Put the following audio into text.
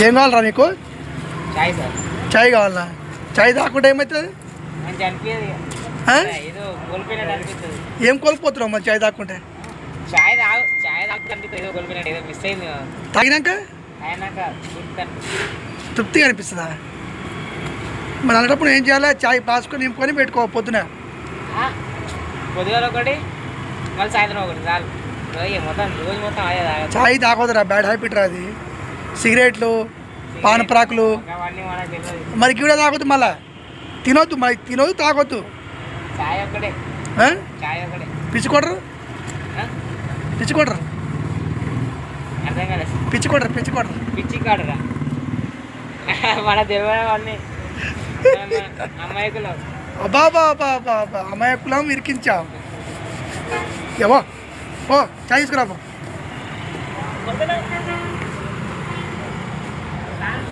ఏం కావాలరా నీకు? చాయ్ సార్. చాయ్ కావాలా? చాయ్ తాకుంటే ఏమవుతుంది? మంచి అనిపించదు, ఏదో కోల్పోయినట్టు అనిపిస్తుంది. ఏం కోల్పోతున్నావు మరి చాయ్ తాకుంటే? చాయ్ తాగు అనిపిస్తుంది, ఏదో కోల్పోయినట్టు, ఏదో మిస్ అయింది. తాగినాక అయినాక తృప్తిగా అనిపిస్తుందా? మరి అలాంటప్పుడు ఏం చేయాలి? చాయ్ పాసుకొని నింపుకొని పెట్టుకో పొద్దున. పొద్దుగాల ఒకటి, మళ్ళీ సాయంత్రం ఒకటి చాలు. మొత్తం రోజు మొత్తం అదే తాగదు. చాయ్ తాగొద్దురా, బ్యాడ్ హ్యాబిట్ రా అది. సిగరెట్లు, పానపరాకులు అవన్నీ మనకు తెలియదు. మరి కూడా తాగొద్దు, మళ్ళా తినొద్దు, మరి తినొద్దు, తాగొద్దు. చాయ్ ఒక్కటే, చాయ్ ఒక్కటే. పిచ్చుకోడరు పిచ్చుకోడరు అర్థం కాలేదు. పిచ్చుకోడరు పిచ్చి కాడురా మన తెలియదు అన్నీ అమ్మాయికులు. అబాబా అమాయకులం ఇరికించావు. ఏవో ఓ చాయ్ తీసుకురా.